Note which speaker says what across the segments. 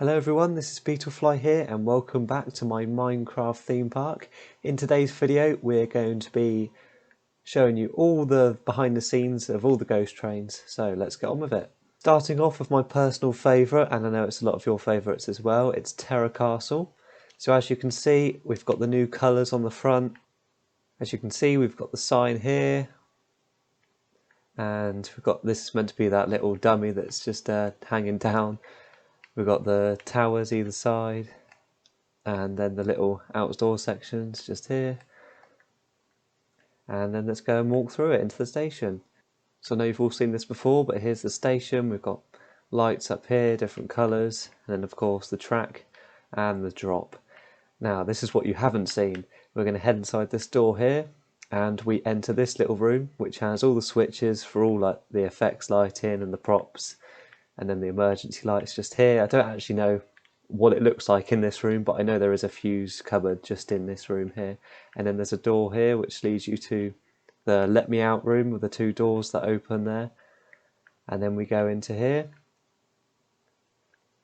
Speaker 1: Hello everyone, this is Beetlefly here and welcome back to my Minecraft theme park. In today's video we're going to be showing you all the behind the scenes of all the ghost trains, so let's get on with it. Starting off with my personal favourite, and I know it's a lot of your favourites as well, it's Terra Castle. So as you can see we've got the new colours on the front. As you can see we've got the sign here, and we've got this is meant to be that little dummy that's just hanging down. We've got the towers either side, and then the little outdoor sections just here. And then let's go and walk through it into the station. So I know you've all seen this before, but here's the station. We've got lights up here, different colours, and then of course the track and the drop. Now this is what you haven't seen. We're going to head inside this door here, and we enter this little room which has all the switches for all like the effects lighting and the props. And then the emergency lights just here. I don't actually know what it looks like in this room, but I know there is a fuse cupboard just in this room here. And then there's a door here which leads you to the let me out room with the two doors that open there. And then we go into here.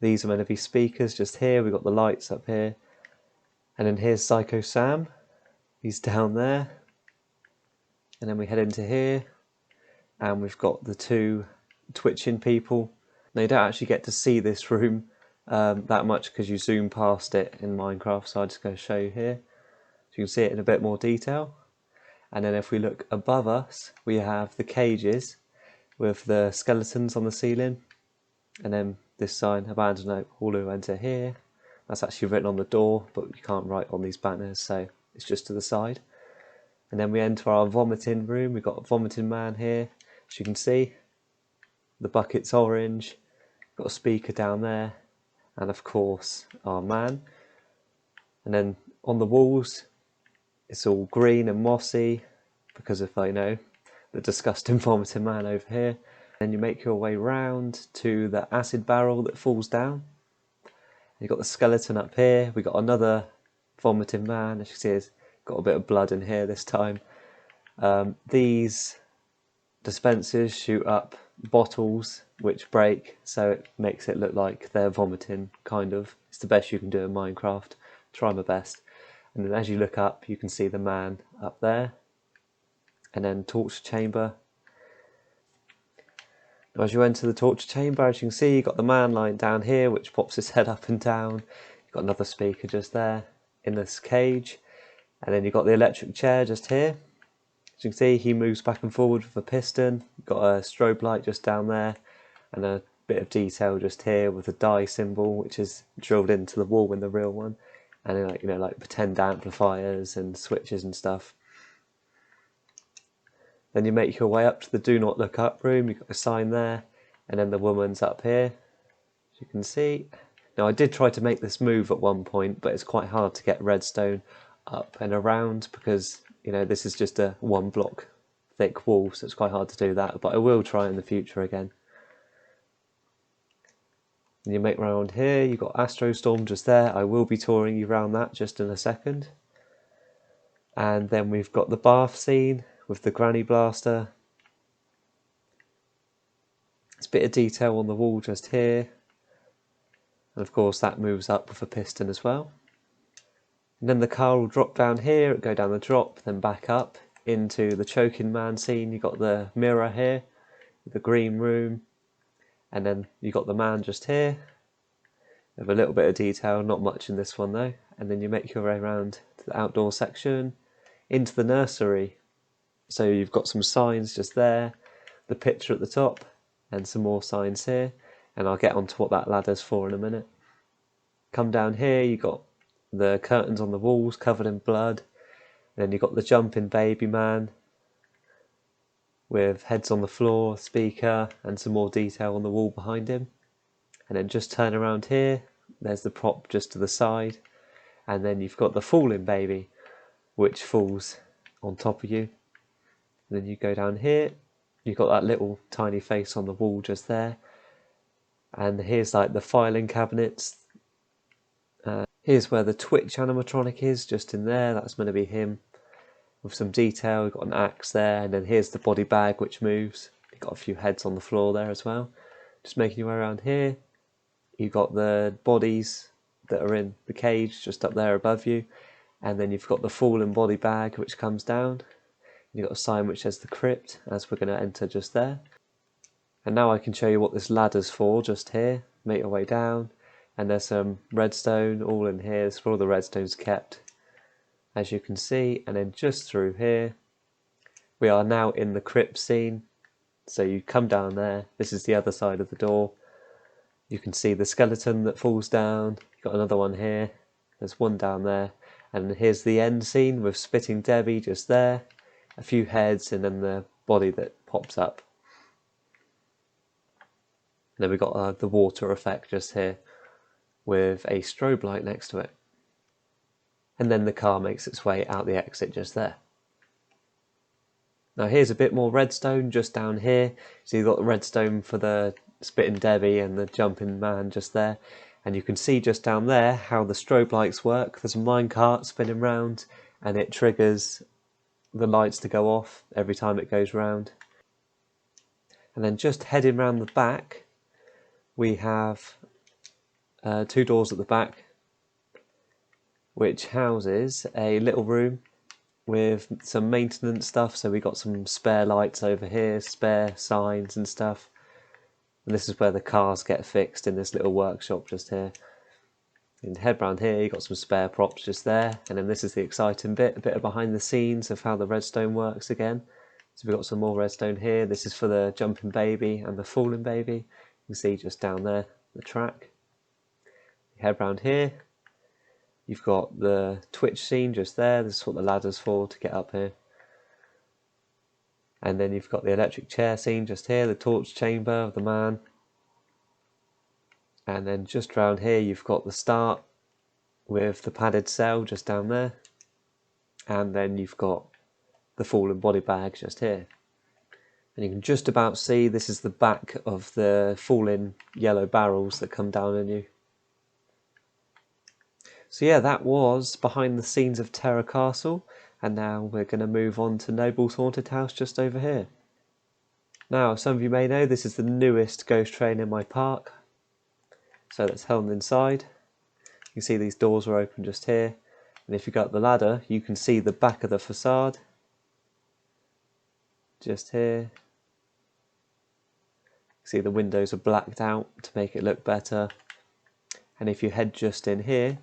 Speaker 1: These are meant to be speakers just here. We've got the lights up here. And then here's Psycho Sam. He's down there. And then we head into here. And we've got the two twitching people. Now you don't actually get to see this room that much because you zoom past it in Minecraft, so I'm just going to show you here. So you can see it in a bit more detail. And then if we look above us, we have the cages with the skeletons on the ceiling. And then this sign, abandoned all who enter here. That's actually written on the door, but you can't write on these banners, so it's just to the side. And then we enter our vomiting room. We've got a vomiting man here, as you can see. The bucket's orange. Got a speaker down there, and of course our man. And then on the walls it's all green and mossy because of, I know, the disgusting vomiting man over here. And you make your way round to the acid barrel that falls down. You've got the skeleton up here. We got another vomiting man. As you can see, it's got a bit of blood in here this time. These dispensers shoot up bottles which break, so it makes it look like they're vomiting, kind of. It's the best you can do in Minecraft. Try my best. And then as you look up you can see the man up there, and then torture chamber. Now as you enter the torture chamber, as you can see, you've got the man lying down here which pops his head up and down. You've got another speaker just there in this cage, and then you've got the electric chair just here. As you can see, he moves back and forward with a piston. You've got a strobe light just down there, and a bit of detail just here with a die symbol, which is drilled into the wall in the real one, and then, like, you know, like pretend amplifiers and switches and stuff. Then you make your way up to the do not look up room. You've got a sign there, and then the woman's up here, as you can see. Now I did try to make this move at one point, but it's quite hard to get redstone up and around because, you know, this is just a one block thick wall, so it's quite hard to do that, but I will try in the future again. And you make around here, you've got Astrostorm just there. I will be touring you around that just in a second. And then we've got the bath scene with the granny blaster. There's a bit of detail on the wall just here. And of course that moves up with a piston as well. And then the car will drop down here, it'll go down the drop, then back up into the choking man scene. You've got the mirror here, the green room, and then you've got the man just here. With a little bit of detail, not much in this one though. And then you make your way around to the outdoor section, into the nursery. So you've got some signs just there, the picture at the top, and some more signs here. And I'll get onto what that ladder's for in a minute. Come down here, you've got the curtains on the walls covered in blood, and then you've got the jumping baby man with heads on the floor, speaker, and some more detail on the wall behind him. And then just turn around here, there's the prop just to the side, and then you've got the falling baby which falls on top of you. And then you go down here, you've got that little tiny face on the wall just there, and here's like the filing cabinets. Here's where the Twitch animatronic is, just in there. That's meant to be him with some detail. We've got an axe there, and then here's the body bag which moves. You've got a few heads on the floor there as well. Just making your way around here. you've got the bodies that are in the cage just up there above you, and then you've got the fallen body bag which comes down. You've got a sign which says the crypt, as we're going to enter just there. And now I can show you what this ladder's for just here. Make your way down, and there's some redstone all in here. This is where all the redstone's kept, as you can see. And then just through here, we are now in the crypt scene. So you come down there, this is the other side of the door. You can see the skeleton that falls down. You've got another one here, there's one down there, and here's the end scene with Spitting Debbie just there, a few heads, and then the body that pops up. And then we've got the water effect just here with a strobe light next to it. And then the car makes its way out the exit just there. Now here's a bit more redstone just down here. So you've got the redstone for the Spitting Debbie and the jumping man just there. And you can see just down there how the strobe lights work. There's a minecart spinning round and it triggers the lights to go off every time it goes round. And then just heading round the back, we have 2 doors at the back, which houses a little room with some maintenance stuff. So we got some spare lights over here, spare signs and stuff. And this is where the cars get fixed, in this little workshop just here. And head round here, you got some spare props just there. And then this is the exciting bit, a bit of behind the scenes of how the redstone works again. So we've got some more redstone here. This is for the jumping baby and the falling baby. You can see just down there, the track. You head round here. You've got the Twitch scene just there. This is what the ladder's for, to get up here. And then you've got the electric chair scene just here, the torch chamber of the man. And then just round here you've got the start with the padded cell just down there. And then you've got the fallen body bag just here. And you can just about see this is the back of the fallen yellow barrels that come down on you. So yeah, that was behind the scenes of Terra Castle, and now we're going to move on to Noble's Haunted House just over here. Now, some of you may know this is the newest ghost train in my park. So let's head on inside. You can see these doors are open just here, and if you go up the ladder, you can see the back of the facade. Just here. See the windows are blacked out to make it look better. And if you head just in here,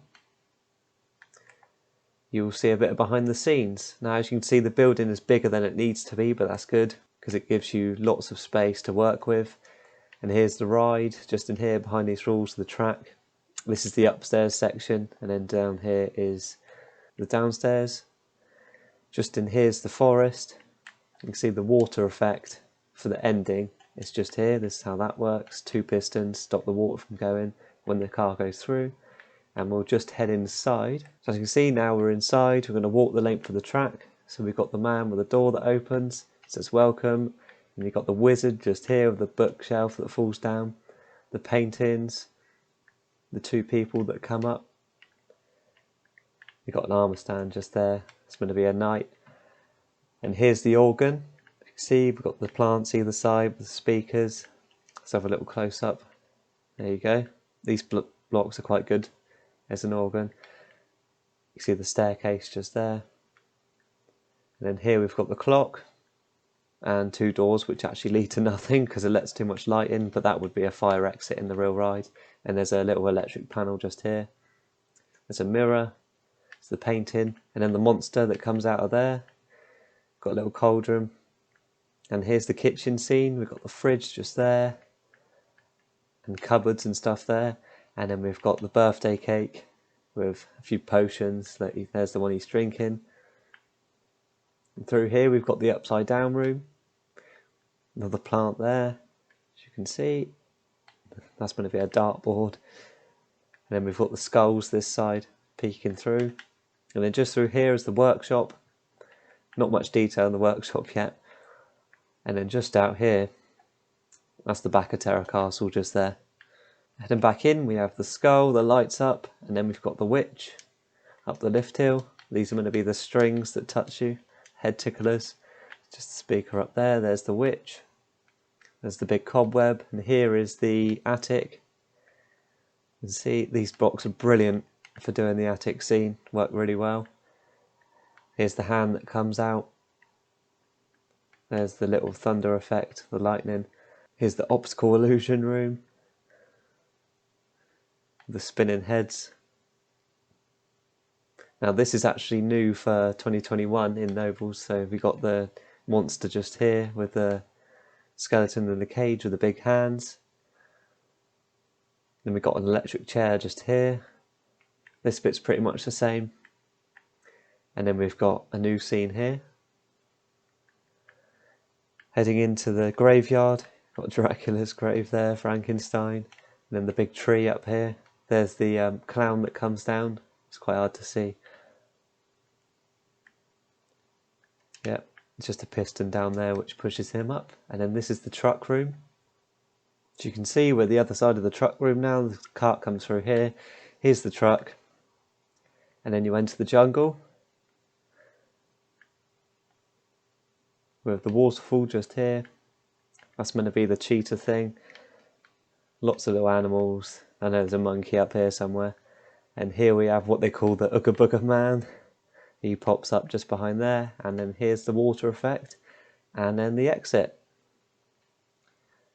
Speaker 1: you'll see a bit of behind the scenes. Now, as you can see, the building is bigger than it needs to be, but that's good because it gives you lots of space to work with. And here's the ride just in here behind these rules of the track. This is the upstairs section, and then down here is the downstairs. Just in here's the forest. You can see the water effect for the ending. It's just here. This is how that works. 2 pistons stop the water from going when the car goes through. And we'll just head inside. So as you can see, now we're inside. We're going to walk the length of the track. So we've got the man with the door that opens. It says welcome. And you've got the wizard just here with the bookshelf that falls down. The paintings. The 2 people that come up. You've got an armour stand just there. It's going to be a knight. And here's the organ. You can see we've got the plants either side with the speakers. Let's have a little close up. There you go. These blocks are quite good. There's an organ. You see the staircase just there. And then here we've got the clock and 2 doors which actually lead to nothing because it lets too much light in, but that would be a fire exit in the real ride. And there's a little electric panel just here. There's a mirror. It's the painting. And then the monster that comes out of there. Got a little cauldron. And here's the kitchen scene. We've got the fridge just there. And cupboards and stuff there. And then we've got the birthday cake with a few potions. There's the one he's drinking. And through here we've got the upside down room. Another plant there, as you can see. That's going to be a dartboard. And then we've got the skulls this side peeking through. And then just through here is the workshop. Not much detail in the workshop yet. And then just out here, that's the back of Terra Castle just there. Heading back in, we have the skull, the lights up, and then we've got the witch up the lift hill. These are going to be the strings that touch you, head ticklers. Just the speaker up there, there's the witch. There's the big cobweb, and here is the attic. You can see these blocks are brilliant for doing the attic scene, work really well. Here's the hand that comes out. There's the little thunder effect, the lightning. Here's the optical illusion room. The spinning heads. Now this is actually new for 2021 in Nobles, so we got the monster just here with the skeleton in the cage with the big hands. Then we got an electric chair just here. This bit's pretty much the same. And then we've got a new scene here. Heading into the graveyard, got Dracula's grave there, Frankenstein, and then the big tree up here. There's the clown that comes down. It's quite hard to see. Yep, it's just a piston down there which pushes him up. And then this is the truck room. As you can see, we're the other side of the truck room now. The cart comes through here. Here's the truck. And then you enter the jungle with the waterfall just here. That's meant to be the cheetah thing. Lots of little animals. I know there's a monkey up here somewhere. And here we have what they call the Ooga Booga Man. He pops up just behind there. And then here's the water effect. And then the exit.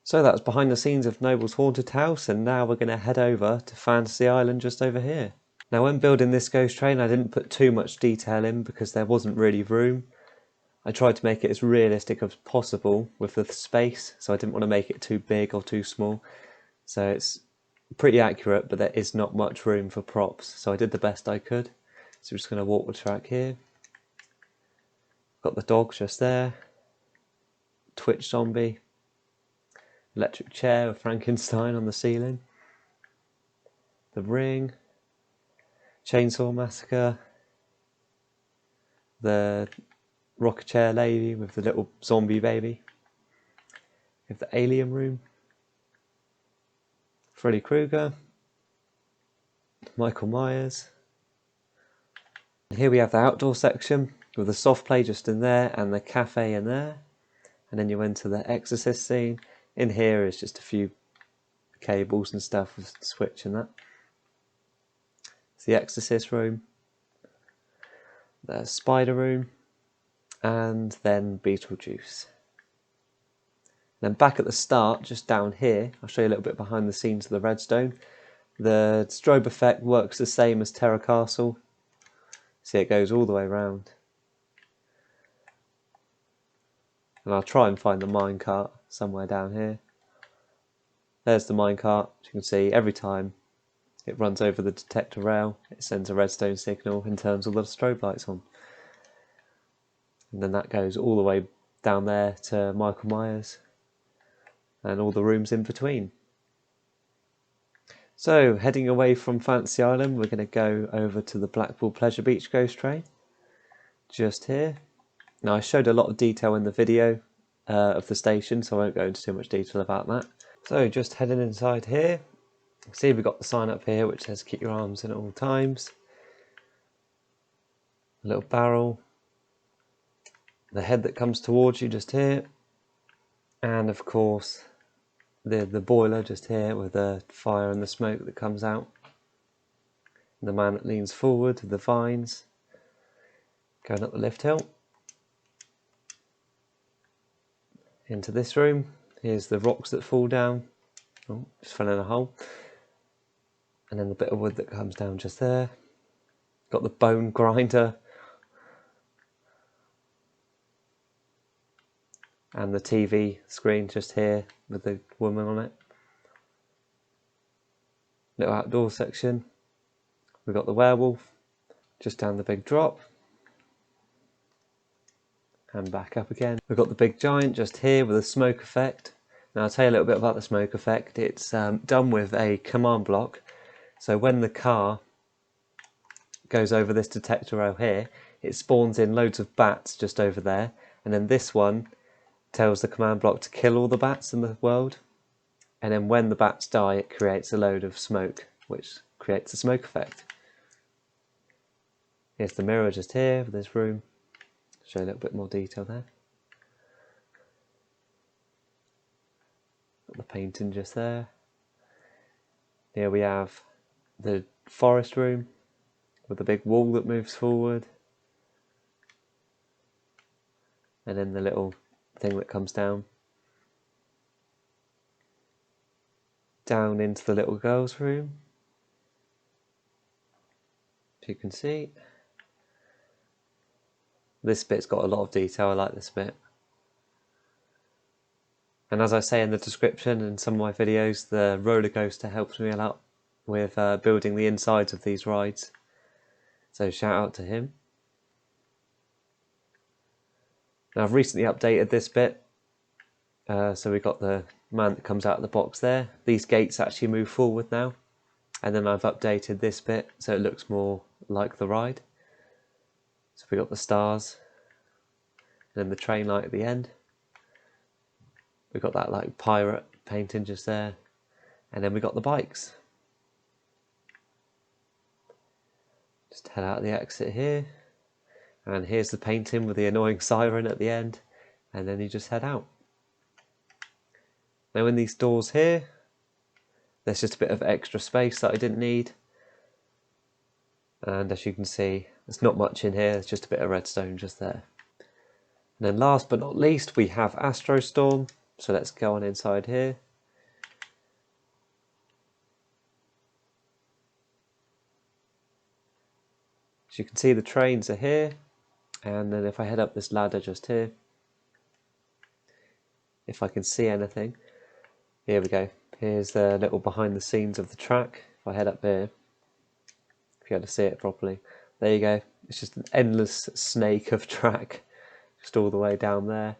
Speaker 1: So that was behind the scenes of Noble's Haunted House. And now we're going to head over to Fantasy Island just over here. Now when building this ghost train, I didn't put too much detail in because there wasn't really room. I tried to make it as realistic as possible with the space, so I didn't want to make it too big or too small. So it's pretty accurate, but there is not much room for props, so I did the best I could. So we're just going to walk the track here. Got the dog just there. Twitch zombie. Electric chair with Frankenstein on the ceiling. The ring. Chainsaw Massacre. The rocker chair lady with the little zombie baby. We have the alien room. Freddy Krueger. Michael Myers. And here we have the outdoor section with the soft play just in there and the cafe in there. And then you enter the exorcist scene. In here is just a few cables and stuff with the switch and that. It's the exorcist room. The spider room. And then Beetlejuice. Then back at the start, just down here, I'll show you a little bit behind the scenes of the redstone. The strobe effect works the same as Terra Castle. See, it goes all the way around. And I'll try and find the minecart somewhere down here. There's the minecart. As you can see, every time it runs over the detector rail, it sends a redstone signal and turns all the strobe lights on. And then that goes all the way down there to Michael Myers and all the rooms in between. So heading away from Fantasy Island, we're going to go over to the Blackpool Pleasure Beach ghost train just here. Now I showed a lot of detail in the video of the station, so I won't go into too much detail about that. So just heading inside here, see we've got the sign up here which says keep your arms in at all times. A little barrel. The head that comes towards you just here, and of course the boiler just here with the fire and the smoke that comes out. The man that leans forward with the vines going up the lift hill. Into this room, here's the rocks that fall down. Oh, just fell in a hole. And then the bit of wood that comes down just there. Got the bone grinder. And the TV screen just here with the woman on it. Little outdoor section. We've got the werewolf just down the big drop. And back up again. We've got the big giant just here with a smoke effect. Now I'll tell you a little bit about the smoke effect. It's done with a command block. So when the car goes over this detector rail here, it spawns in loads of bats just over there. And then this one tells the command block to kill all the bats in the world, and then when the bats die it creates a load of smoke which creates a smoke effect. Here's the mirror just here for this room. Show you a little bit more detail there. Got the painting just there. Here we have the forest room with a big wall that moves forward, and then the little thing that comes down into the little girl's room. As you can see, this bit's got a lot of detail. I like this bit. And as I say in the description in some of my videos, the roller coaster helps me a lot with building the insides of these rides. So shout out to him. Now I've recently updated this bit. So we've got the man that comes out of the box there. These gates actually move forward now. And then I've updated this bit so it looks more like the ride. So we've got the stars and then the train light at the end. We've got that like pirate painting just there. And then we got the bikes. Just head out the exit here. And here's the painting with the annoying siren at the end. And then you just head out. Now in these doors here, there's just a bit of extra space that I didn't need. And as you can see, there's not much in here, there's just a bit of redstone just there. And then last but not least, we have Astrostorm. So let's go on inside here. As you can see, the trains are here. And then if I head up this ladder just here, if I can see anything, here we go. Here's the little behind the scenes of the track. If I head up here, if you had to see it properly, there you go. It's just an endless snake of track, just all the way down there.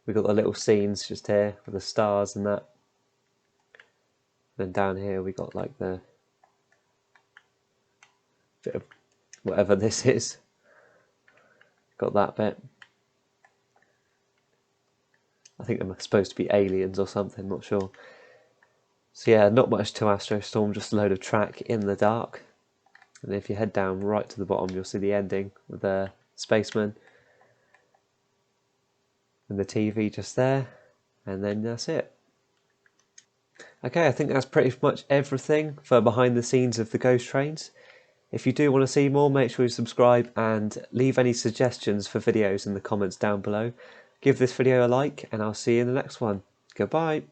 Speaker 1: We've got the little scenes just here with the stars and that. Then down here we got like the bit of whatever this is. Got that bit. I think they're supposed to be aliens or something, not sure. So yeah, not much to Astrostorm, just a load of track in the dark. And if you head down right to the bottom, you'll see the ending with the spaceman and the TV just there, and then that's it. Okay, I think that's pretty much everything for behind the scenes of the ghost trains. If you do want to see more, make sure you subscribe and leave any suggestions for videos in the comments down below. Give this video a like and I'll see you in the next one. Goodbye.